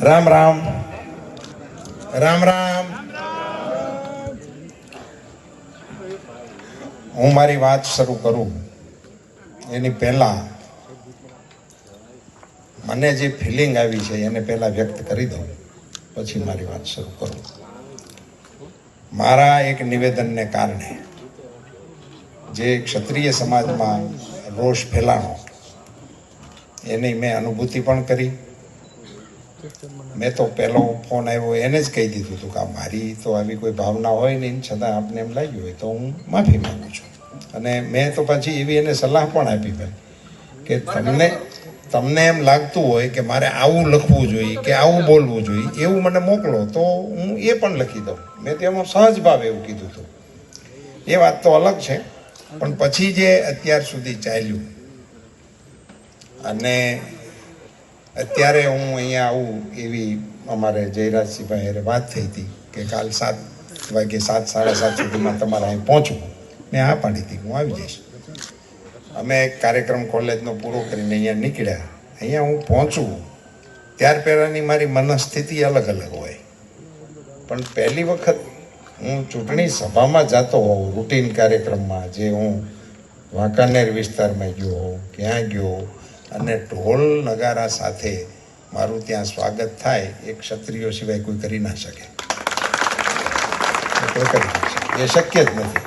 રામ રામ રામ રામ. હું મારી વાત શરૂ કરું એની પહેલા મને જે ફિલિંગ આવી છે એને પહેલા વ્યક્ત કરી દઉં, પછી મારી વાત શરૂ કરું. મારા એક નિવેદનને કારણે જે ક્ષત્રિય સમાજમાં રોષ ફેલાણો એની મેં અનુભૂતિ પણ કરી. મેં તો પહેલો ફોન આવ્યો એને જ કહી દીધું હતું કે મારી તો આવી કોઈ ભાવના હોય નહીં, છતાં આપને એમ લાગ્યું હોય તો હું માફી માંગુ છું. અને મેં તો પછી એવી એને સલાહ પણ આપી ભાઈ કે તમને એમ લાગતું હોય કે મારે આવું લખવું જોઈએ કે આવું બોલવું જોઈએ, એવું મને મોકલો તો હું એ પણ લખી દઉં. મેં તો એમાં સહજ ભાવ એવું કીધું હતું. એ વાત તો અલગ છે, પણ પછી જે અત્યાર સુધી ચાલ્યું અને અત્યારે હું અહીંયા આવું એવી અમારે જયરાજસિંહભાઈ વાત થઈ હતી કે કાલ 7 વાગે 7 સાડા 7 સુધીમાં તમારે અહીં પહોંચવું. મેં હા પાડી હતી, હું આવી જઈશ. અમે કાર્યક્રમ કોલેજનો પૂરો કરીને અહીંયા નીકળ્યા. અહીંયા હું પહોંચું ત્યાર પહેલાંની મારી મનસ્થિતિ અલગ અલગ હોય, પણ પહેલી વખત હું ચૂંટણી સભામાં જતો હોઉં રૂટીન કાર્યક્રમમાં, જે હું વાંકાનેર વિસ્તારમાં ગયો હોઉં, ક્યાં ગયો અને ઢોલ નગારા સાથે મારું ત્યાં સ્વાગત થાય એ ક્ષત્રિયો સિવાય કોઈ કરી ના શકે. કોઈ કરી ના શકે, એ શક્ય જ નથી.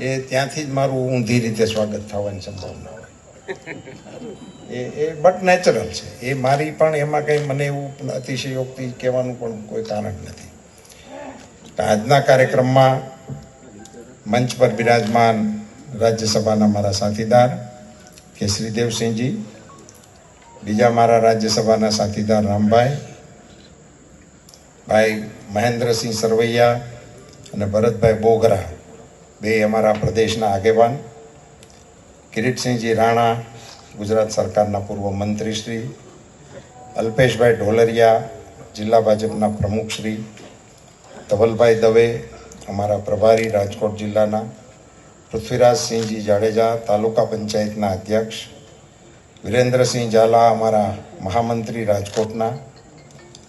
એ ત્યાંથી જ મારું ઊંધી રીતે સ્વાગત થવાની સંભાવના હોય. એ બટ નેચરલ છે. એ મારી પણ એમાં કંઈ મને એવું અતિશયોક્તિ કહેવાનું પણ કોઈ કારણ નથી. આજના કાર્યક્રમમાં મંચ પર બિરાજમાન રાજ્યસભાના મારા સાથીદાર કેસરી દેવસિંહજી, બીજા મારા રાજ્યસભાના સાથીદાર રામભાઈ, ભાઈ મહેન્દ્રસિંહ સરવૈયા અને ભરતભાઈ બોગરા, બે અમારા પ્રદેશના આગેવાન, કિરીટસિંહજી રાણા, ગુજરાત સરકારના પૂર્વ મંત્રીશ્રી, અલ્પેશભાઈ ઢોલરિયા, જિલ્લા ભાજપના પ્રમુખશ્રી, ધવલભાઈ દવે, અમારા પ્રભારી રાજકોટ જિલ્લાના, પૃથ્વીરાજસિંહજી જાડેજા, તાલુકા પંચાયતના અધ્યક્ષ, વિરેન્દ્રસિંહ ઝાલા, અમારા મહામંત્રી રાજકોટના,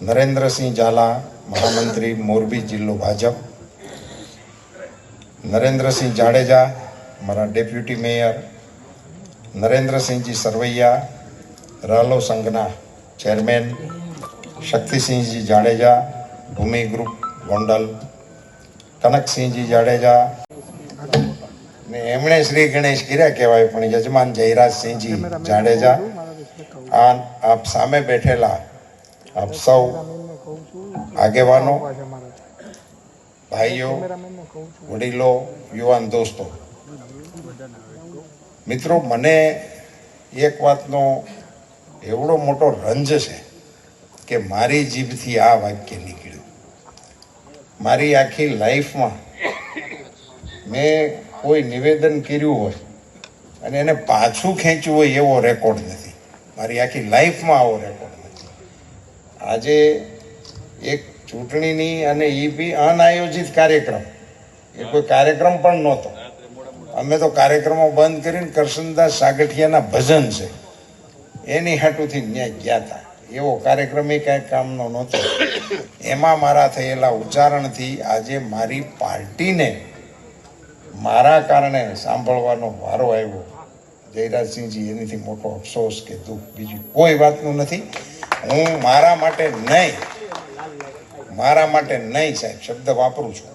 નરેન્દ્રસિંહ ઝાલા, મહામંત્રી મોરબી જિલ્લો ભાજપ, નરેન્દ્રસિંહ જાડેજા, અમારા ડેપ્યુટી મેયર, નરેન્દ્રસિંહજી સરવૈયા, રાલો સંઘના ચેરમેન, શક્તિસિંહજી જાડેજા, ભૂમિ ગ્રુપ ગોંડલ, કનકસિંહજી જાડેજા, ને એમણે શ્રી ગણેશ ગીરા કહેવાય પણ યજમાન જયરાજસિંહજી જાડેજા, આપ સામે બેઠેલા આપ સૌ આગેવાનો, ભાઈઓ, વડીલો, યુવાન દોસ્તો, મિત્રો, મને એક વાતનો એવડો મોટો રંજ છે કે મારી જીભથી આ વાક્ય નીકળ્યું. મારી આખી લાઈફમાં મેં કોઈ નિવેદન કર્યું હોય અને એને પાછું ખેંચ્યું હોય એવો રેકોર્ડ નથી. મારી આખી લાઈફમાં આવો રેકોર્ડ નથી. આજે એક ચૂંટણીની અને એ બી અનાયોજિત કાર્યક્રમ, એ કોઈ કાર્યક્રમ પણ નહોતો. અમે તો કાર્યક્રમો બંધ કરીને કરશનદાસ સાગઠિયાના ભજન છે એની હાટુથી ન્યાય ગયા હતા. એવો કાર્યક્રમ એ કાંઈ કામનો નહોતો. એમાં મારા થયેલા ઉચ્ચારણથી આજે મારી પાર્ટીને મારા કારણે સાંભળવાનો વારો આવ્યો. જયરાજસિંહજી, એનીથી મોટો અફસોસ કે દુઃખ બીજું કોઈ વાતનું નથી. હું મારા માટે નહીં સાહેબ શબ્દ વાપરું છું,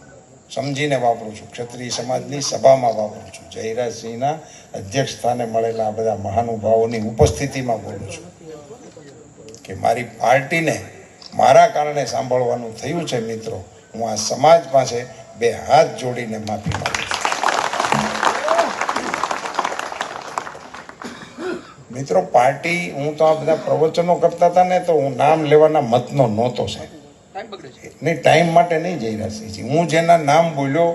સમજીને વાપરું છું, ક્ષત્રિય સમાજની સભામાં વાપરું છું, જયરાજસિંહના અધ્યક્ષ સ્થાને મળેલા આ બધા મહાનુભાવોની ઉપસ્થિતિમાં બોલું છું કે મારી પાર્ટીને મારા કારણે સાંભળવાનું થયું છે. મિત્રો, હું આ સમાજ પાસે 2 હાથ જોડીને માફી માંગુ છું. મિત્રો, પાર્ટી, હું તો આ બધા પ્રવચનો કરતા હતા ને તો હું નામ લેવાના મતનો નહોતો સાહેબ. નહીં, ટાઈમ માટે નહીં જયરાજસિંહજી. હું જેના નામ બોલ્યો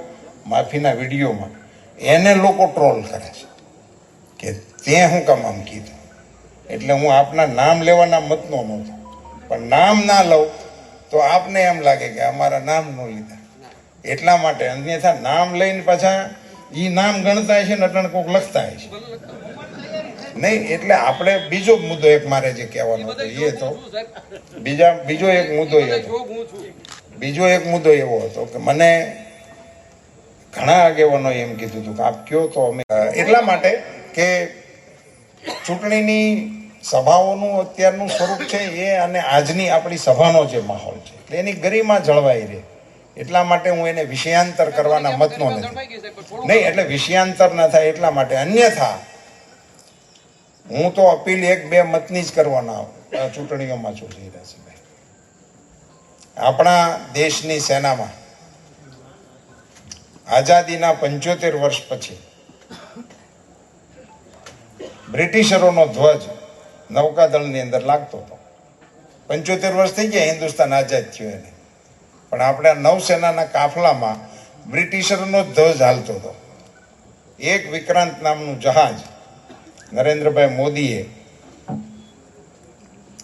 માફીના વિડીયોમાં એને લોકો ટ્રોલ કરે છે કે તે હું કામ આમ કીધું. એટલે હું આપના નામ લેવાના મતનો નહોતો, પણ નામ ના લઉં તો આપને એમ લાગે કે અમારા નામ ન લીધા એટલા માટે. અન્યથા નામ લઈને પાછા એ નામ ગણતા છે ને અટણ કોક લખતા છે. નહીં, એટલે આપણે બીજો મુદ્દો એક મારે જે કહેવાનો હતો એ તો બીજો એક મુદ્દો એવો હતો કે મને ઘણા આગેવાનો એમ કીધું હતું કે આપ કયો તો અમે એટલા માટે કે ચૂંટણીની સભાઓનું અત્યારનું સ્વરૂપ છે એ અને આજની આપણી સભાનો જે માહોલ છે એટલે એની ગરિમા જળવાઈ રહે એટલા માટે હું એને વિષયાંતર કરવાના મતનો નથી. નહીં, એટલે વિષયાંતર ન થાય એટલા માટે. અન્યથા હું તો અપીલ 1-2 મતની જ કરવાના ચૂંટણીઓમાં છું. ધીરજભાઈ, આપણા દેશની સેનામાં આઝાદીના 75 વર્ષ પછી બ્રિટિશરોનો ધ્વજ નૌકાદળની અંદર લાગતો હતો. 75 વર્ષ થઈ ગયા હિન્દુસ્તાન આઝાદ થયું એને, પણ આપણે નૌસેનાના કાફલામાં બ્રિટિશરોનો ધ્વજ હાલતો હતો. એક વિક્રાંત નામનું જહાજ નરેન્દ્રભાઈ મોદીએ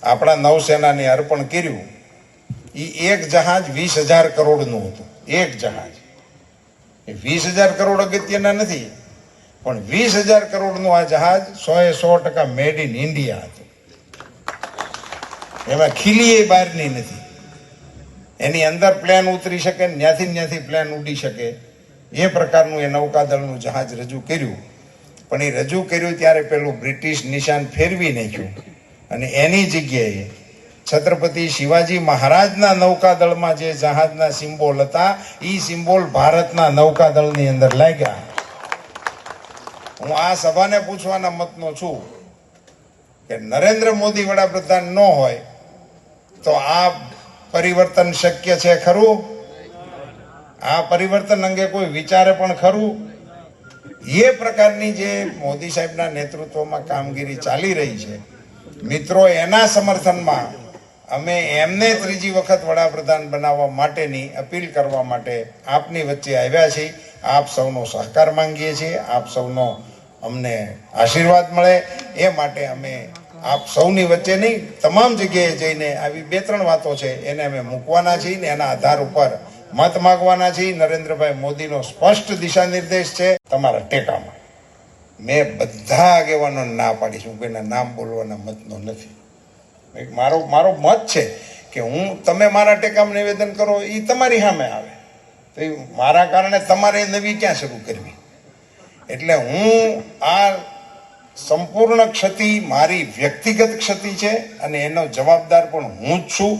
આપણા નૌસેનાને અર્પણ કર્યું. એ એક જહાજ 20,000 કરોડનું હતું. એક જહાજ. એ 20,000 કરોડ અગત્યના નથી, પણ 20,000 કરોડનું આ જહાજ 100% મેડ ઇન ઇન્ડિયા હતું. એમાં ખીલી બહારની નથી. એની અંદર પ્લેન ઉતરી શકે, ત્યાંથી પ્લેન ઉડી શકે, એ પ્રકારનું એ નૌકાદળનું જહાજ રજૂ કર્યું. પણ એ રજૂ કર્યું ત્યારે પેલું બ્રિટિશ નિશાન ફેરવી નાખ્યું અને એની જગ્યાએ છત્રપતિ શિવાજી મહારાજના નૌકાદળમાં જે જહાજના સિમ્બોલ હતા એ સિમ્બોલ ભારતના નૌકાદળની અંદર લાગ્યા. હું આ સભાને પૂછવાના મતનો છું કે નરેન્દ્ર મોદી વડાપ્રધાન ન હોય તો આ પરિવર્તન શક્ય છે ખરું? આ પરિવર્તન અંગે કોઈ વિચારે પણ ખરું? એ પ્રકારની જે મોદી સાહેબના નેતૃત્વમાં કામગીરી ચાલી રહી છે મિત્રો, એના સમર્થનમાં અમે એમને ત્રીજી વખત વડાપ્રધાન બનાવવા માટેની અપીલ કરવા માટે આપની વચ્ચે આવ્યા છીએ. આપ સૌનો સહકાર માંગીએ છીએ, આપ સૌનો અમને આશીર્વાદ મળે એ માટે અમે આપ સૌની વચ્ચે નહીં, તમામ જગ્યાએ જઈને આવી 2-3 વાતો છે એને અમે મૂકવાના છીએ ને એના આધાર ઉપર મત માગવાના છીએ. નરેન્દ્રભાઈ મોદીનો સ્પષ્ટ દિશા નિર્દેશ છે તમારા ટેકામાં. મેં બધા આગેવાનો ના પાડી છું, કોઈના નામ બોલવાના મતનો નથી. મારો મત છે કે તમે મારા ટેકામાં નિવેદન કરો એ તમારી સામે આવે તો મારા કારણે તમારે નવી ક્યાં શરૂ કરવી. એટલે હું આ સંપૂર્ણ ક્ષતિ મારી વ્યક્તિગત ક્ષતિ છે અને એનો જવાબદાર પણ હું જ છું.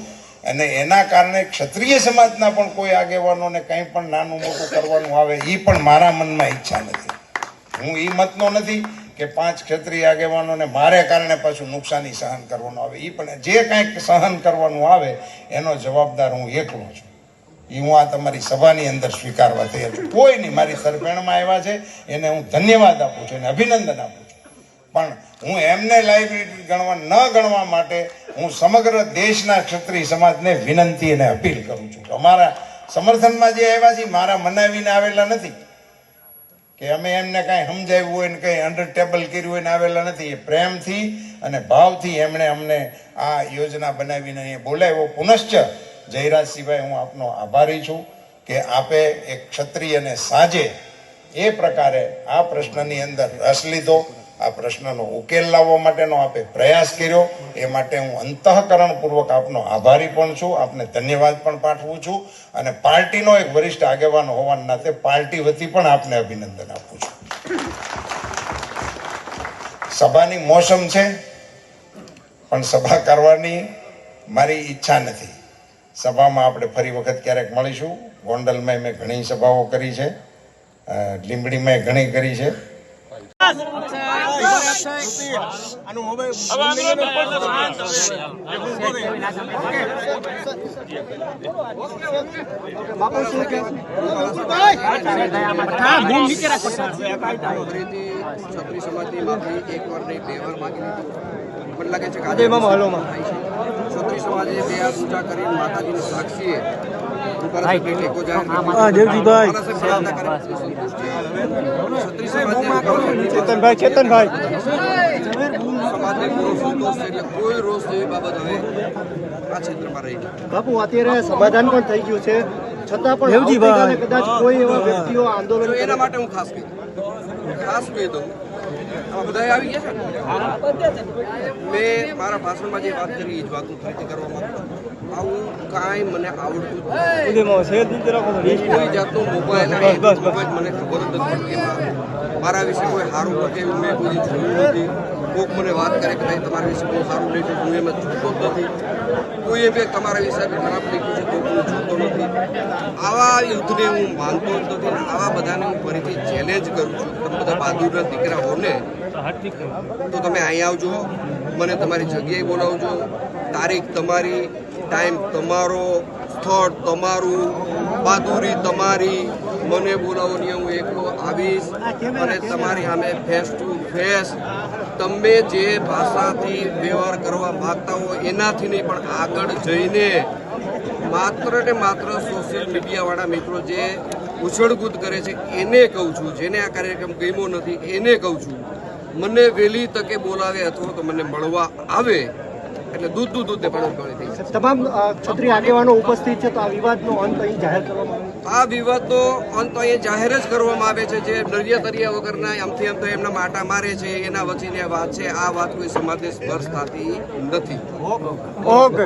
અને એના કારણે ક્ષત્રિય સમાજના પણ કોઈ આગેવાનોને કંઈ પણ નાનું મોટું કરવાનું આવે એ પણ મારા મનમાં ઈચ્છા નથી. હું એ મતનો નથી કે 5 ક્ષત્રિય આગેવાનોને મારે કારણે પાછું નુકસાની સહન કરવાનું આવે. એ પણ જે કાંઈક સહન કરવાનું આવે એનો જવાબદાર હું એકલો છું. એ હું આ તમારી સભાની અંદર સ્વીકારવા તૈયાર છું. કોઈ નહીં, મારી સરપેણમાં આવ્યા છે એને હું ધન્યવાદ આપું છું અને અભિનંદન આપું છું. પણ હું એમને લાયબિલિટી ગણવા માટે હું સમગ્ર દેશના ક્ષત્રિય સમાજને વિનંતી અને અપીલ કરું છું. અમારા સમર્થનમાં જે આવ્યા છે મારા મનાવીને આવેલા નથી કે અમે એમને કાંઈ સમજાવ્યું હોય ને કંઈ અંડર ટેબલ કર્યું હોય ને આવેલા નથી. એ પ્રેમથી અને ભાવથી એમણે અમને આ યોજના બનાવીને અહીંયા બોલાવ્યો. પુનશ્ચ જયરાજસિંહભાઈ, હું આપનો આભારી છું કે આપે એક ક્ષત્રિયને સાજે એ પ્રકારે આ પ્રશ્નની અંદર રસ લીધો, આ પ્રશ્નનો ઉકેલ લાવવા માટેનો આપે પ્રયાસ કર્યો. એ માટે હું અંતઃકરણપૂર્વક આપનો આભારી પણ છું, આપને ધન્યવાદ પણ પાઠવું છું અને પાર્ટીનો એક વરિષ્ઠ આગેવાન હોવાના નાતે પાર્ટી વતી પણ આપને અભિનંદન આપું છું. સભાની મોસમ છે પણ સભા કરવાની મારી ઈચ્છા નથી. સભામાં આપણે ફરી વખત ક્યારેક મળીશું. ગોંડલમાં મેં ઘણી સભાઓ કરી છે, લીંબડીમાં ઘણી કરી છે. મને લાગે છે કે આજે ક્ષત્રિય સમાજે 2 હાથ ઊંચા કરીને માતાજીની સાક્ષીએ ચેતનભાઈ સમાજને પૂરો સંતોષ છે. એટલે કોઈ રોષ જેવી બાબત હવે આ ક્ષેત્રમાં રહી નથી. બાપુ, અત્યારે સમાધાન પણ થઈ ગયું છે છતાં પણ આવતીકાલે કદાચ કોઈ એવા વ્યક્તિઓ આંદોલન એના માટે હું ખાસ કહી દઉં આમાં બધા આવી ગયા છે ને? મેં મારા ભાષણમાં જે વાત કરી એ જ વાતો ફરીથી કરવા માંગુ છું. આવું કાંઈ મને આવડતું જ નથી. કોઈ જાતનું મોબાઈલ મને ખબર જ નથી પડતી. મારા વિશે કોઈ સારું કહે એવું મેં કોઈ જોયું નથી. કોઈક મને વાત કરે કે ભાઈ તમારા વિશે બહુ સારું નહીં તો હું એમાં જોતો જ નથી. કોઈએ બી તમારા વિશે ખરાબ લખ્યું છે તો હું જોતો નથી. આવા યુદ્ધને હું માનતો જ નથી. આવા બધાને હું ફરીથી ચેલેન્જ કરું છું. તમે બધા બહાદુરના દીકરા હો ને તો તમે અહીં આવજો, મને તમારી જગ્યાએ બોલાવજો, તારીખ તમારી, ટાઈમ તમારો, સ્થળ તમારું, બહાદુરી તમારી. મને બોલાવો ને હું એકલો આવીશ અને તમારી સામે ફેસ ટુ ફેસ તમે જે ભાષાથી વ્યવહાર કરવા માગતા હો એનાથી નહીં પણ આગળ જઈને માત્ર ને માત્ર સોશિયલ મીડિયાવાળા મિત્રો જે ઉછળકૂદ કરે છે એને કહું છું, જેને આ કાર્યક્રમ ગમ્યો નથી એને કહું છું, મને વહેલી તકે બોલાવે અથવા તો મને મળવા આવે એટલે દૂધને પાણી થઈ જાય. તમામ ક્ષત્રિય આગેવાનો ઉપસ્થિત છે તો આ વિવાદનો અંત અહીં જાહેર કરવામાં આવ્યો. આ વિવાદનો અંત અહીંયા જાહેર જ કરવામાં આવે છે. જે દરિયા તરિયા વગરના આમથી આમ તો એમના માટા મારે છે એના વચ્ચેની આ વાત છે. આ વાત કોઈ સમાજને સ્પર્શ થતી નથી. ઓકે.